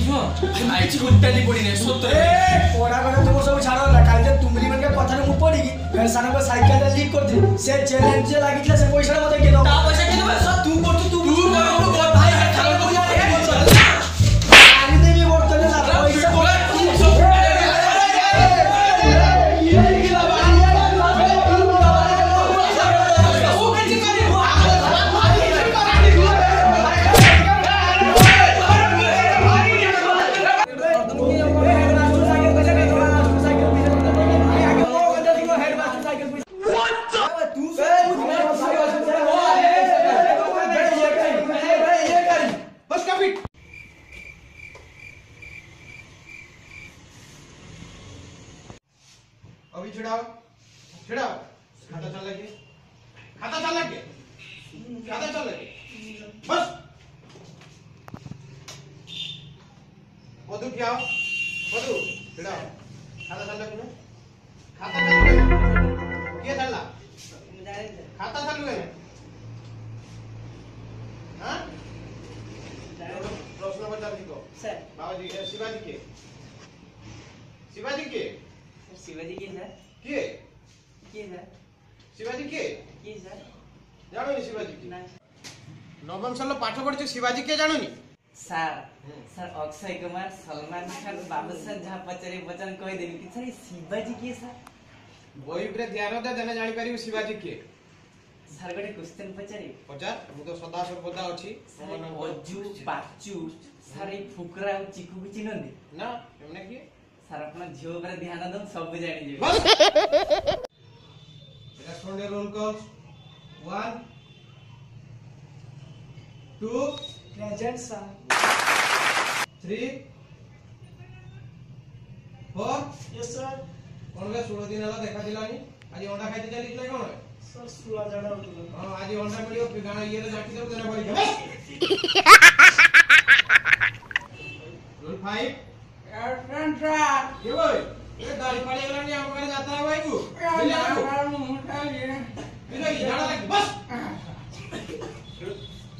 आईची गुट्टाली पड़ी ने सत्तर ए पड़ा करे तुम सब छाड़ो ना काल जे तुमरी मन के कथा मु पड़ी की फिर साना को साइकिल लीक कर दे से चैलेंज जे लागितला से पैसा मते के दो ता पैसा के दो सब तू कर तू कर भाई ठाल को जा आनी देवी वोट कर ना पैसा अभी छिड़ाओ छिड़ाओ खाता चल लगे बस मधु क्या मधु छिड़ाओ खाता चल लगे क्या चलला खाता चल लगे हां प्रश्न बता दीको सर बाबा जी शिवाजी के शिवाजी के सर के सर शिवाजी के सर जानो नी शिवाजी के नवम साल पाठ पढ़छ शिवाजी के जानो नी सर सर अक्षय कुमार सलमान खान बाबूसाहेब जहाँ पचरे वचन कह देनी कि सर शिवाजी के सर बही पे ध्यान दे देने जानि पारिबो शिवाजी के सर गटे क्वेश्चन पचारे पचार मु तो सदा सर्वदा अछि अज्जू पाचू सर ए फुकरा और चिकू भी चिनंदी ना एमने की सर अपना झियो पर ध्यान दन सब जानि जे एटा student roll call 1 2 present sir 3 4 yes sir कोन बे 16 दिन हला देखा दिलानी आज अंडा खाइते चली कोन सर सुला जाडा होतो हां आज अंडा मिलियो गाना ये जाठी दे देना पड़ी रोल 5 ये भाई ये दाढ़ी पड़ी गला नहीं हम करे जाता है भाई को ले आओ ये झाड़ा लग बस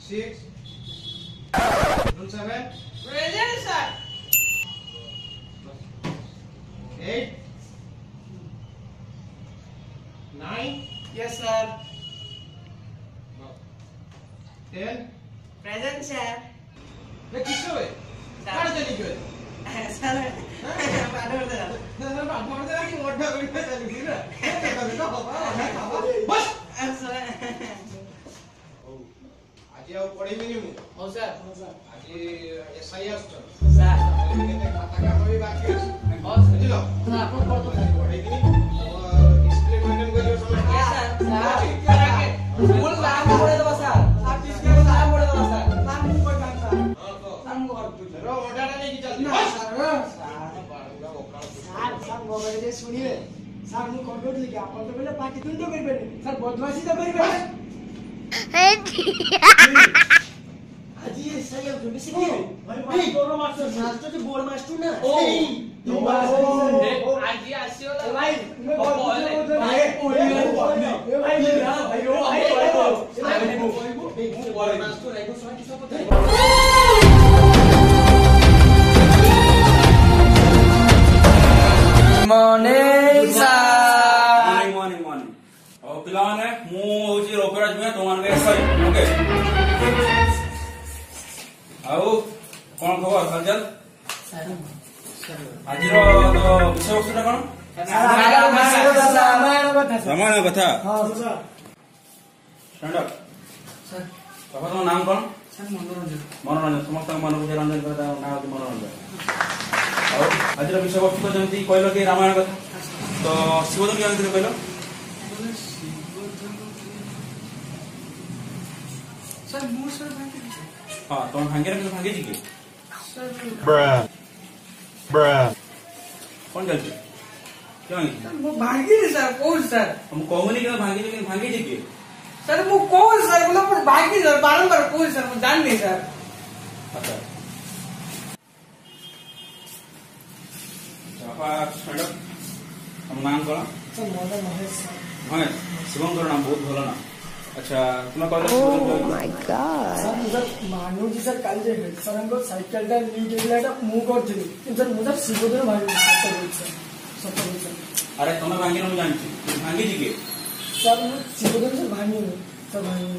6 roll 7 present sir 8 9 yes sir 10 present sir ये किसको है कहां चली गई सर बाडर दे ना बाडर दे कि मोटा कोई पे चली ना तो बस सर आज आउ पढ़ी मिनी मु हो सर आज एसआई आस्ट सर केते खाता काम भी बाकी अछि हो सर बुझलो सर आपन पढ़तो पढ़ी मिनी डिस्प्ले मेंटेन करियो समय सर फुल नाम पढ़े दो सर आप इसके नाम पढ़े दो सर नाम को कोई काम सर हां तो नाम को कर रो मोटाटा नहीं की चलती ना बस सर सर मोबाइल जे सुनिए सर मु कंट्रोल लिखे आपन तो पहले पार्टी तुम तो करबे सर बदमाशी तो करबे आज ये सही है जो मिसी भाई तोरो मास्टर जो बोर्ड मास्टर ना ओ आज ये आसियो भाई मॉर्निंग सर मॉर्निंग और प्लान है मु होची रोकराज में तो मान सॉरी ओके आओ कौन खबर सजल आज रो तो विषय वस्तुटा कोन रामायण कथा हां सर स्टैंड अप सर बाबा तो नाम कोन सर मनोरंजन समस्त मन को रंजन करता नाम होती मनोरंजन और आज विषय वस्तु तो जमती कहलो कि रामायण कथा तो शिवदन के अंतर कहलो सर मु सर हां तो भांगे जी के कौन चलती क्यों वो भागी सर कौन सर हम कहूनी कि भांगे लेकिन भांगे जी के सर वो कौन सर मतलब पर भागी सर बारंबार कौन सर मैं जान नहीं सर अच्छा बापा स्टैंड अप हम नाम करा सर मोहन महेश सर महेश शिवंकर नाम बहुत भलो ना अच्छा तुम कहले सर मुझे मानू जी सर काल जे सर हमको साइकिल टा लीक एलाटा मु करथिली किंतु सर मुझे शिवोधन भाई सर अरे तुम भांगी न जानछि भांगी जी के सर शिवोधन सर भांगी सर भांगी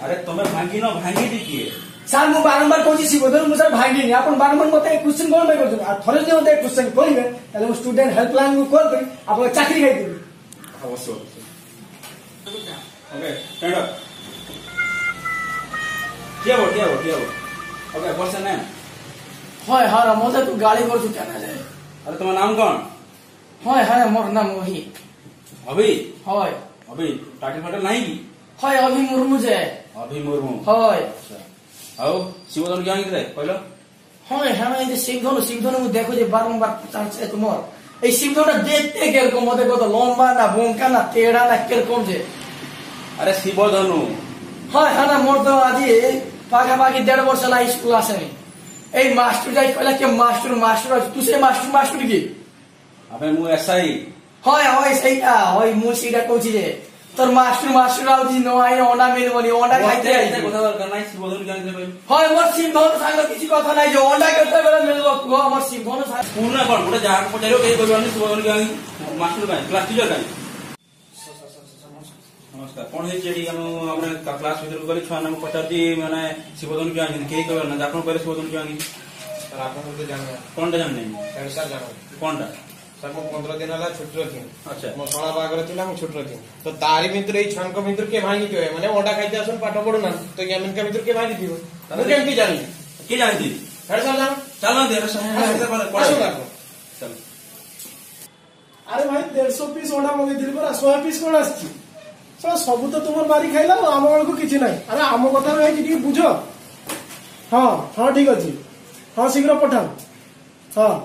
अरे तुम भांगी न भांगी जी के सर मु बारंबार कहछि शिवोधन मु सर भांगी नहीं आपण बारंबार मते एक क्वेश्चन कोन भाई करछन आ थरे जे मते एक क्वेश्चन करिवे ताले मु स्टूडेंट हेल्पलाइन को कॉल करी आपण चाकरी खाइ देबी अवश्य ओके स्टैंड अप क्या बोल ओके व्हाट्स योर नेम हाय हारा मते तू गाली करछु केना रे अरे तुम्हारा नाम कौन हाय हाय मोर नाम वही अभी हाय अभी टाइटल फाइटल नहीं की हाय अभी मुर्मू जे अभी मुर्मू हाय अच्छा आओ शिवधन क्या आंगे कहलो हाय हाय ए शिवधन मु देखो जे बारंबार चांस तुमर ए शिवधन देखते केरको मते को तो लंबा ना बोंका ना टेढ़ा ना केरको जे अरे शिवधनु हाय हाना मोर तो आज पाखापाखि 1.5 वर्ष ला स्कूल आसेनी ए मास्टर जाई कहला के मास्टर तू से मास्टर की अबे मु एसआई हाय हाय सहीटा हाय मु सीधा कहछि जे तोर मास्टर आउजी न आइ अंडा मिल बनी अंडा खाइते ऐसे কথা দরকার নাই শিবধন কি আনতে পারি हाय मोर शिवधन सांग किछि কথা নাই जे अंडा केते बेला मिलबो को मोर शिवधन सांग पूर्ण कोन गोटे जहां पचारियो के कहबानी शिवधन की आंगी मास्टर का क्लास टीचर का नमस्कार कौन है जेडी हम हमरे क्लास भीतर गली छुआ नाम पचारती माने शिवधन की आंगी के कहबा ना आपण पहले शिवधन की आंगी सर आप तो जान कोनटा जान नहीं सर जानो कोनटा सर मो 15 दिन हला छुट्टी रखी अच्छा मो सोना बागर थिला मो छुट्टी रखी तो तारी मित्र ए छान को मित्र के भांगी के माने ओडा खाइते आसन पाठ पढु ना तो यामिन का मित्र के भांगी दियो मु केमती जानी के जानती हेड सर जान चलो दे रे चल अरे भाई 150 पीस अंडा मंगे दिल पर 100 पीस कोन आछि सर सब तो तुमर मारी खाइला आम को किछि नै अरे आम कथा रे कि बुझ हां ठीक अछि हां शीघ्र पठाओ हां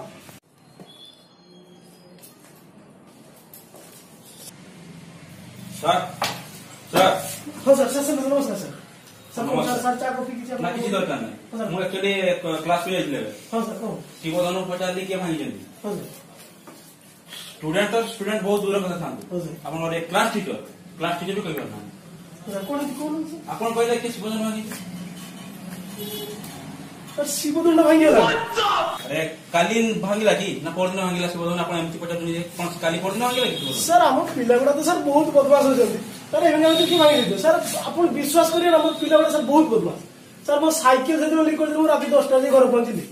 सर हां सर नमस्कार सर सर चा कॉफी किछि ना किसी दरकार नहीं मु एक्चुअली क्लास में आइले हां सर को शिवधनु पचारली के भांगी जंदी हां सर स्टूडेंट बहुत दूर कथा था हां सर अपन और एक क्लास टीचर भी कहि करना सर कोन अपन कहले कि शिवधन भांगी सर शिवधन भांगी होला अरे कालीन भांगिला की ना परदिन भांगिला शिवधन अपन एमती पचारनी जे कोन काली परदिन भांगिला कि सर हम पिला गुडा तो सर बहुत बदमाश हो जल्दी सर एमे कि भांगी दे सर अपन विश्वास करिए ना हमर पिला गुडा सर बहुत बदमाश सर मो साइकिल से लिक कर दे रात 10टा जे घर पहुंचली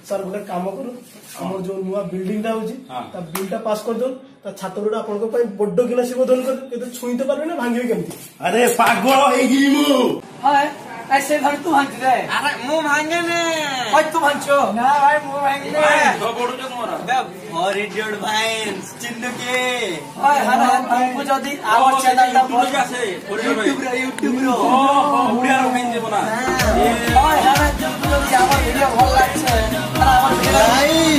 सर गोटे काम करू हमर जो नुआ बिल्डिंग टा होजी ता बिल टा पास कर दो ता छात्र गुडा अपन को पई बड्डो किना शिवधन कर केते छुईते पारबे ना भांगी केमती अरे पागल होई गी मु हाय ऐसे भाई तू भांग दे अरे मु भांगे ने भाई तू भांचो ना भाई मु भांग दे तो बोडू जो तुम्हारा फॉर इडियट भाइन्स चिन्नु के हाय हाय तुमको जदी आवाज चैनल टा बोल यूट्यूब रो उड़िया रो भाई देबो ना हाय हाय तुमको जदी आवाज वीडियो भल लागছে আর আমার